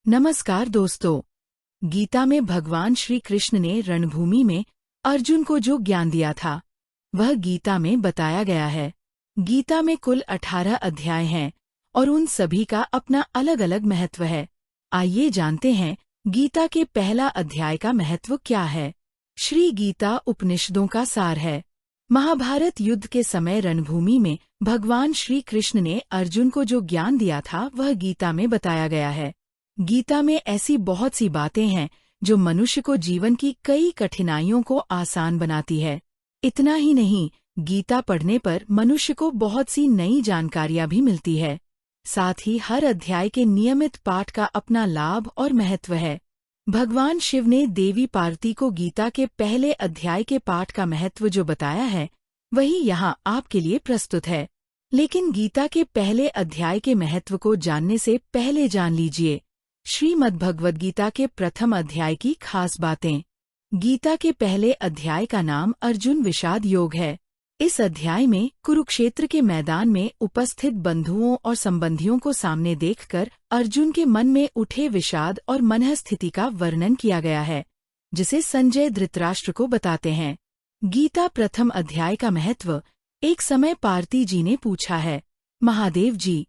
नमस्कार दोस्तों। गीता में भगवान श्री कृष्ण ने रणभूमि में अर्जुन को जो ज्ञान दिया था वह गीता में बताया गया है। गीता में कुल 18 अध्याय हैं और उन सभी का अपना अलग अलग महत्व है। आइए जानते हैं गीता के पहला अध्याय का महत्व क्या है। श्री गीता उपनिषदों का सार है। महाभारत युद्ध के समय रणभूमि में भगवान श्री कृष्ण ने अर्जुन को जो ज्ञान दिया था वह गीता में बताया गया है। गीता में ऐसी बहुत सी बातें हैं जो मनुष्य को जीवन की कई कठिनाइयों को आसान बनाती है। इतना ही नहीं, गीता पढ़ने पर मनुष्य को बहुत सी नई जानकारियां भी मिलती है। साथ ही हर अध्याय के नियमित पाठ का अपना लाभ और महत्व है। भगवान शिव ने देवी पार्वती को गीता के पहले अध्याय के पाठ का महत्व जो बताया है वही यहाँ आपके लिए प्रस्तुत है। लेकिन गीता के पहले अध्याय के महत्व को जानने से पहले जान लीजिए श्रीमद्भगवद्गीता के प्रथम अध्याय की खास बातें। गीता के पहले अध्याय का नाम अर्जुन विषाद योग है। इस अध्याय में कुरुक्षेत्र के मैदान में उपस्थित बंधुओं और संबंधियों को सामने देखकर अर्जुन के मन में उठे विषाद और मनःस्थिति का वर्णन किया गया है, जिसे संजय धृतराष्ट्र को बताते हैं। गीता प्रथम अध्याय का महत्व। एक समय पार्वती जी ने पूछा है, महादेव जी,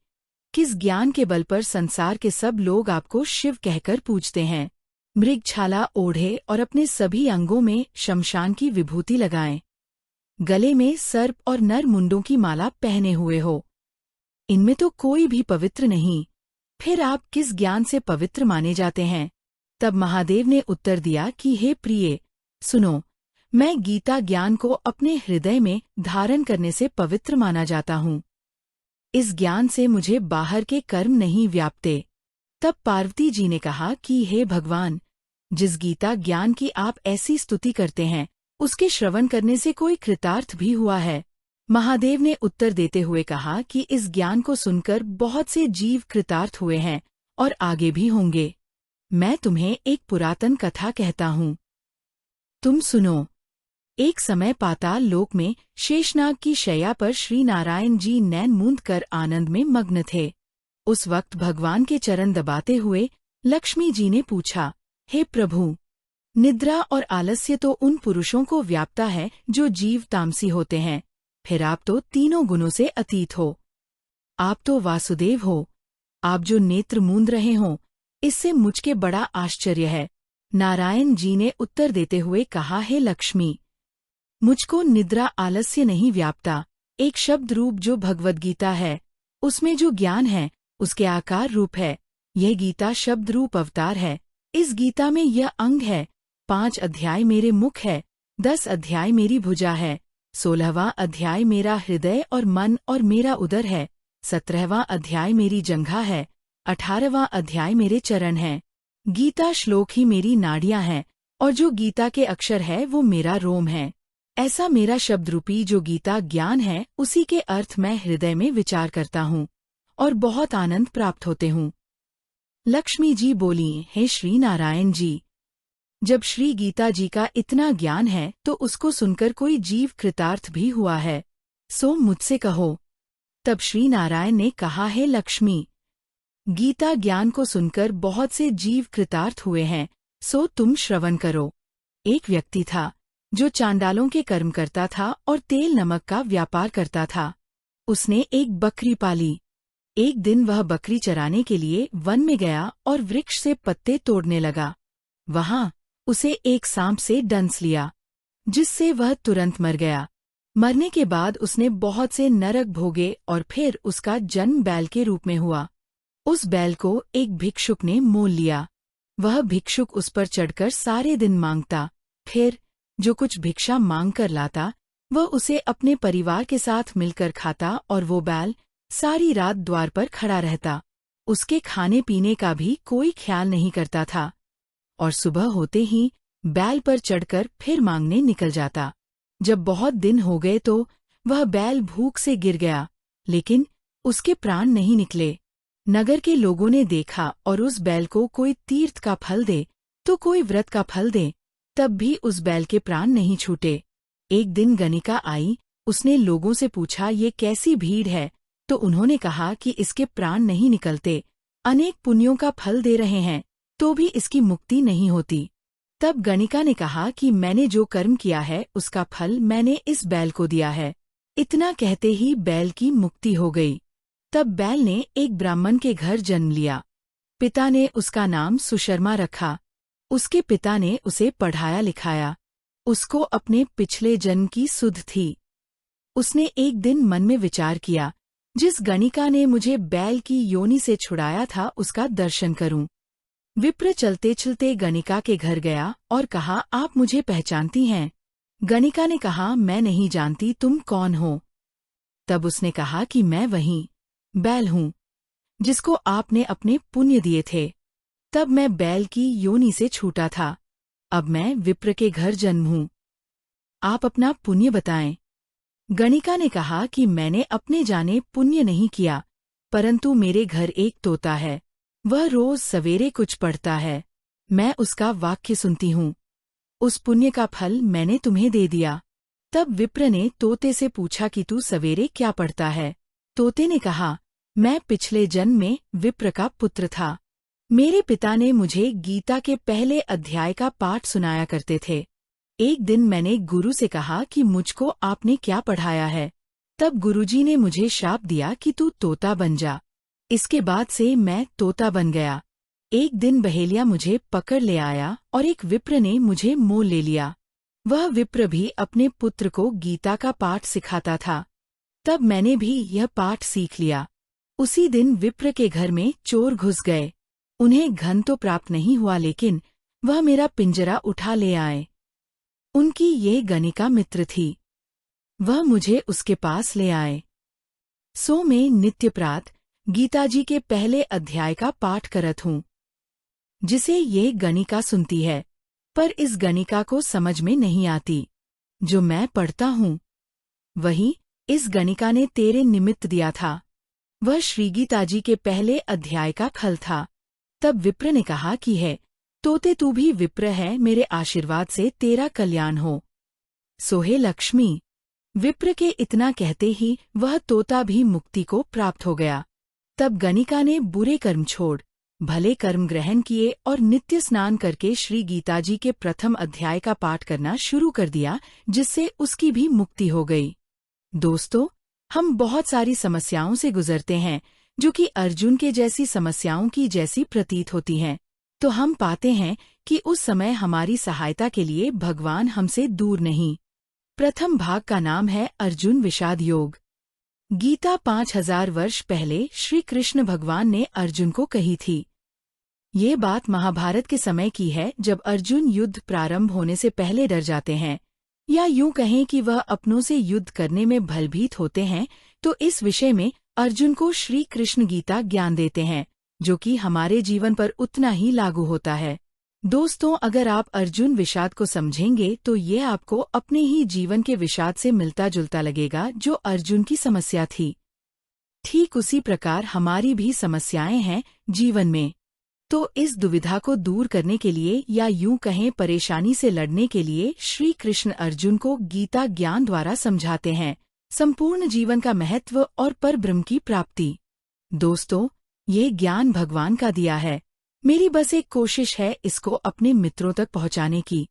किस ज्ञान के बल पर संसार के सब लोग आपको शिव कहकर पूजते हैं? मृगछाला ओढ़े और अपने सभी अंगों में शमशान की विभूति लगाएं, गले में सर्प और नर मुंडों की माला पहने हुए हो। इनमें तो कोई भी पवित्र नहीं, फिर आप किस ज्ञान से पवित्र माने जाते हैं? तब महादेव ने उत्तर दिया कि हे प्रिय, सुनो, मैं गीता ज्ञान को अपने हृदय में धारण करने से पवित्र माना जाता हूँ। इस ज्ञान से मुझे बाहर के कर्म नहीं व्यापते। तब पार्वती जी ने कहा कि हे भगवान, जिस गीता ज्ञान की आप ऐसी स्तुति करते हैं उसके श्रवण करने से कोई कृतार्थ भी हुआ है? महादेव ने उत्तर देते हुए कहा कि इस ज्ञान को सुनकर बहुत से जीव कृतार्थ हुए हैं और आगे भी होंगे। मैं तुम्हें एक पुरातन कथा कहता हूँ, तुम सुनो। एक समय पाताल लोक में शेषनाग की शैया पर श्री नारायण जी नैन मूंद कर आनंद में मग्न थे। उस वक्त भगवान के चरण दबाते हुए लक्ष्मी जी ने पूछा, हे प्रभु, निद्रा और आलस्य तो उन पुरुषों को व्यापता है जो जीव तामसी होते हैं, फिर आप तो तीनों गुणों से अतीत हो। आप तो वासुदेव हो। आप जो नेत्र मूंद रहे हो, इससे मुझके बड़ा आश्चर्य है। नारायण जी ने उत्तर देते हुए कहा, हे लक्ष्मी, मुझको निद्रा आलस्य नहीं व्यापता। एक शब्द रूप जो भगवद्गीता है, उसमें जो ज्ञान है उसके आकार रूप है। यह गीता शब्द रूप अवतार है। इस गीता में यह अंग है। 5 अध्याय मेरे मुख है, 10 अध्याय मेरी भुजा है, 16वां अध्याय मेरा हृदय और मन और मेरा उदर है, 17वां अध्याय मेरी जंघा है, 18वां अध्याय मेरे चरण हैं। गीता श्लोक ही मेरी नाड़ियां हैं और जो गीता के अक्षर है वो मेरा रोम है। ऐसा मेरा शब्द रूपी जो गीता ज्ञान है उसी के अर्थ मैं हृदय में विचार करता हूँ और बहुत आनंद प्राप्त होते हूँ। लक्ष्मी जी बोली, हे श्री नारायण जी, जब श्री गीता जी का इतना ज्ञान है तो उसको सुनकर कोई जीव कृतार्थ भी हुआ है, सो मुझसे कहो। तब श्री नारायण ने कहा, हे लक्ष्मी, गीता ज्ञान को सुनकर बहुत से जीव कृतार्थ हुए हैं, सो तुम श्रवण करो। एक व्यक्ति था जो चांडालों के कर्म करता था और तेल नमक का व्यापार करता था। उसने एक बकरी पाली। एक दिन वह बकरी चराने के लिए वन में गया और वृक्ष से पत्ते तोड़ने लगा। वहां उसे एक सांप से डंस लिया, जिससे वह तुरंत मर गया। मरने के बाद उसने बहुत से नरक भोगे और फिर उसका जन्म बैल के रूप में हुआ। उस बैल को एक भिक्षुक ने मोल लिया। वह भिक्षुक उस पर चढ़कर सारे दिन मांगता, फिर जो कुछ भिक्षा मांग कर लाता वह उसे अपने परिवार के साथ मिलकर खाता और वो बैल सारी रात द्वार पर खड़ा रहता। उसके खाने पीने का भी कोई ख्याल नहीं करता था और सुबह होते ही बैल पर चढ़कर फिर मांगने निकल जाता। जब बहुत दिन हो गए तो वह बैल भूख से गिर गया, लेकिन उसके प्राण नहीं निकले। नगर के लोगों ने देखा और उस बैल को कोई तीर्थ का फल दे तो कोई व्रत का फल दे, तब भी उस बैल के प्राण नहीं छूटे। एक दिन गणिका आई। उसने लोगों से पूछा, ये कैसी भीड़ है? तो उन्होंने कहा कि इसके प्राण नहीं निकलते, अनेक पुण्यों का फल दे रहे हैं, तो भी इसकी मुक्ति नहीं होती। तब गणिका ने कहा कि मैंने जो कर्म किया है उसका फल मैंने इस बैल को दिया है। इतना कहते ही बैल की मुक्ति हो गई। तब बैल ने एक ब्राह्मण के घर जन्म लिया। पिता ने उसका नाम सुशर्मा रखा। उसके पिता ने उसे पढ़ाया लिखाया। उसको अपने पिछले जन्म की सुध थी। उसने एक दिन मन में विचार किया, जिस गणिका ने मुझे बैल की योनि से छुड़ाया था उसका दर्शन करूं। विप्र चलते चलते गणिका के घर गया और कहा, आप मुझे पहचानती हैं? गणिका ने कहा, मैं नहीं जानती, तुम कौन हो? तब उसने कहा कि मैं वही बैल हूँ जिसको आपने अपने पुण्य दिए थे। तब मैं बैल की योनि से छूटा था। अब मैं विप्र के घर जन्म हूँ। आप अपना पुण्य बताएं। गणिका ने कहा कि मैंने अपने जाने पुण्य नहीं किया, परंतु मेरे घर एक तोता है। वह रोज सवेरे कुछ पढ़ता है। मैं उसका वाक्य सुनती हूँ। उस पुण्य का फल मैंने तुम्हें दे दिया। तब विप्र ने तोते से पूछा कि तू सवेरे क्या पढ़ता है? तोते ने कहा, मैं पिछले जन्म में विप्र का पुत्र था। मेरे पिता ने मुझे गीता के पहले अध्याय का पाठ सुनाया करते थे। एक दिन मैंने गुरु से कहा कि मुझको आपने क्या पढ़ाया है? तब गुरुजी ने मुझे शाप दिया कि तू तोता बन जा। इसके बाद से मैं तोता बन गया। एक दिन बहेलिया मुझे पकड़ ले आया और एक विप्र ने मुझे मोल ले लिया। वह विप्र भी अपने पुत्र को गीता का पाठ सिखाता था। तब मैंने भी यह पाठ सीख लिया। उसी दिन विप्र के घर में चोर घुस गए। उन्हें धन तो प्राप्त नहीं हुआ, लेकिन वह मेरा पिंजरा उठा ले आए। उनकी ये गणिका मित्र थी। वह मुझे उसके पास ले आए। सो मैं नित्य प्रातः गीताजी के पहले अध्याय का पाठ करत हूँ, जिसे ये गणिका सुनती है, पर इस गणिका को समझ में नहीं आती। जो मैं पढ़ता हूँ वही इस गणिका ने तेरे निमित्त दिया था। वह श्रीगीताजी के पहले अध्याय का फल था। तब विप्र ने कहा कि है तोते, तू भी विप्र है, मेरे आशीर्वाद से तेरा कल्याण हो। सोहे लक्ष्मी। विप्र के इतना कहते ही वह तोता भी मुक्ति को प्राप्त हो गया। तब गणिका ने बुरे कर्म छोड़ भले कर्म ग्रहण किए और नित्य स्नान करके श्री गीताजी के प्रथम अध्याय का पाठ करना शुरू कर दिया, जिससे उसकी भी मुक्ति हो गई। दोस्तों, हम बहुत सारी समस्याओं से गुजरते हैं जो कि अर्जुन के जैसी समस्याओं की जैसी प्रतीत होती हैं, तो हम पाते हैं कि उस समय हमारी सहायता के लिए भगवान हमसे दूर नहीं। प्रथम भाग का नाम है अर्जुन विषाद योग। गीता 5000 वर्ष पहले श्री कृष्ण भगवान ने अर्जुन को कही थी। ये बात महाभारत के समय की है, जब अर्जुन युद्ध प्रारंभ होने से पहले डर जाते हैं, या यूं कहें कि वह अपनों से युद्ध करने में भयभीत होते हैं। तो इस विषय में अर्जुन को श्री कृष्ण गीता ज्ञान देते हैं, जो कि हमारे जीवन पर उतना ही लागू होता है। दोस्तों, अगर आप अर्जुन विषाद को समझेंगे तो ये आपको अपने ही जीवन के विषाद से मिलता जुलता लगेगा, जो अर्जुन की समस्या थी। ठीक उसी प्रकार हमारी भी समस्याएं हैं जीवन में। तो इस दुविधा को दूर करने के लिए, या यूं कहें परेशानी से लड़ने के लिए, श्री कृष्ण अर्जुन को गीता ज्ञान द्वारा समझाते हैं संपूर्ण जीवन का महत्व और परब्रह्म की प्राप्ति। दोस्तों, ये ज्ञान भगवान का दिया है। मेरी बस एक कोशिश है इसको अपने मित्रों तक पहुंचाने की।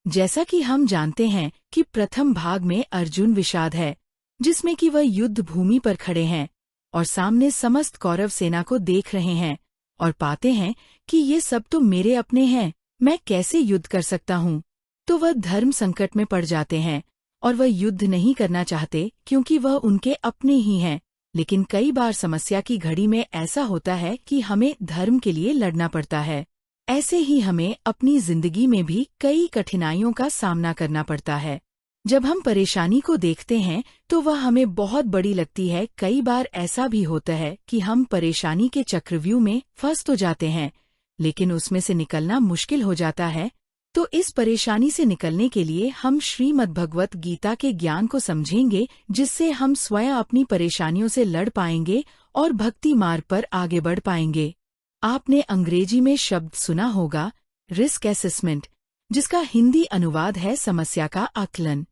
जैसा कि हम जानते हैं कि प्रथम भाग में अर्जुन विषाद है, जिसमें कि वह युद्ध भूमि पर खड़े हैं और सामने समस्त कौरव सेना को देख रहे हैं और पाते हैं कि ये सब तो मेरे अपने हैं, मैं कैसे युद्ध कर सकता हूँ। तो वह धर्म संकट में पड़ जाते हैं और वह युद्ध नहीं करना चाहते, क्योंकि वह उनके अपने ही हैं। लेकिन कई बार समस्या की घड़ी में ऐसा होता है कि हमें धर्म के लिए लड़ना पड़ता है। ऐसे ही हमें अपनी जिंदगी में भी कई कठिनाइयों का सामना करना पड़ता है। जब हम परेशानी को देखते हैं तो वह हमें बहुत बड़ी लगती है। कई बार ऐसा भी होता है कि हम परेशानी के चक्रव्यूह में फंस तो जाते हैं, लेकिन उसमें से निकलना मुश्किल हो जाता है। तो इस परेशानी से निकलने के लिए हम श्रीमद्भगवत गीता के ज्ञान को समझेंगे, जिससे हम स्वयं अपनी परेशानियों से लड़ पाएंगे और भक्ति मार्ग पर आगे बढ़ पाएंगे। आपने अंग्रेजी में शब्द सुना होगा रिस्क असेसमेंट, जिसका हिंदी अनुवाद है समस्या का आकलन।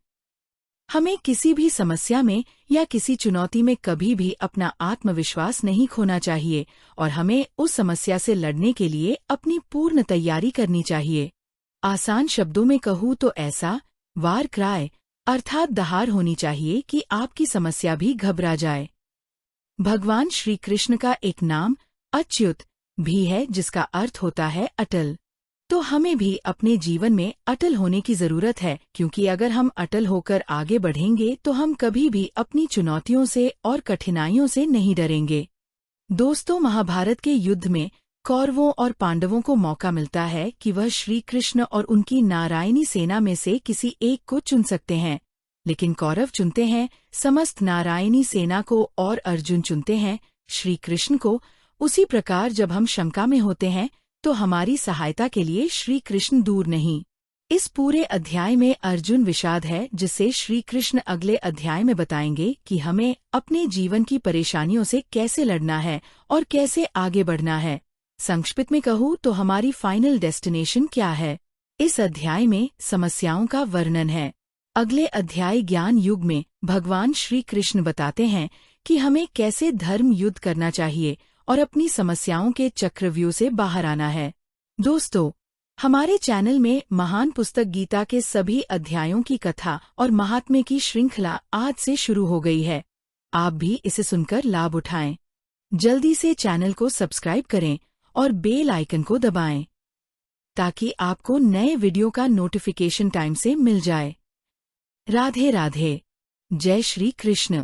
हमें किसी भी समस्या में या किसी चुनौती में कभी भी अपना आत्मविश्वास नहीं खोना चाहिए और हमें उस समस्या से लड़ने के लिए अपनी पूर्ण तैयारी करनी चाहिए। आसान शब्दों में कहूँ तो ऐसा वार क्राई अर्थात दहाड़ होनी चाहिए कि आपकी समस्या भी घबरा जाए। भगवान श्री कृष्ण का एक नाम अच्युत भी है जिसका अर्थ होता है अटल। तो हमें भी अपने जीवन में अटल होने की जरूरत है, क्योंकि अगर हम अटल होकर आगे बढ़ेंगे तो हम कभी भी अपनी चुनौतियों से और कठिनाइयों से नहीं डरेंगे। दोस्तों, महाभारत के युद्ध में कौरवों और पांडवों को मौका मिलता है कि वह श्री कृष्ण और उनकी नारायणी सेना में से किसी एक को चुन सकते हैं, लेकिन कौरव चुनते हैं समस्त नारायणी सेना को और अर्जुन चुनते हैं श्री कृष्ण को। उसी प्रकार जब हम शंका में होते हैं तो हमारी सहायता के लिए श्री कृष्ण दूर नहीं। इस पूरे अध्याय में अर्जुन विषाद है, जिससे श्री कृष्ण अगले अध्याय में बताएंगे कि हमें अपने जीवन की परेशानियों से कैसे लड़ना है और कैसे आगे बढ़ना है। संक्षिप्त में कहूँ तो हमारी फाइनल डेस्टिनेशन क्या है। इस अध्याय में समस्याओं का वर्णन है। अगले अध्याय ज्ञान युग में भगवान श्री कृष्ण बताते हैं कि हमें कैसे धर्म युद्ध करना चाहिए और अपनी समस्याओं के चक्रव्यूह से बाहर आना है। दोस्तों, हमारे चैनल में महान पुस्तक गीता के सभी अध्यायों की कथा और महात्म्य की श्रृंखला आज से शुरू हो गई है। आप भी इसे सुनकर लाभ उठाएं। जल्दी से चैनल को सब्सक्राइब करें और बेल आइकन को दबाएं ताकि आपको नए वीडियो का नोटिफिकेशन टाइम से मिल जाए। राधे राधे। जय श्री कृष्ण।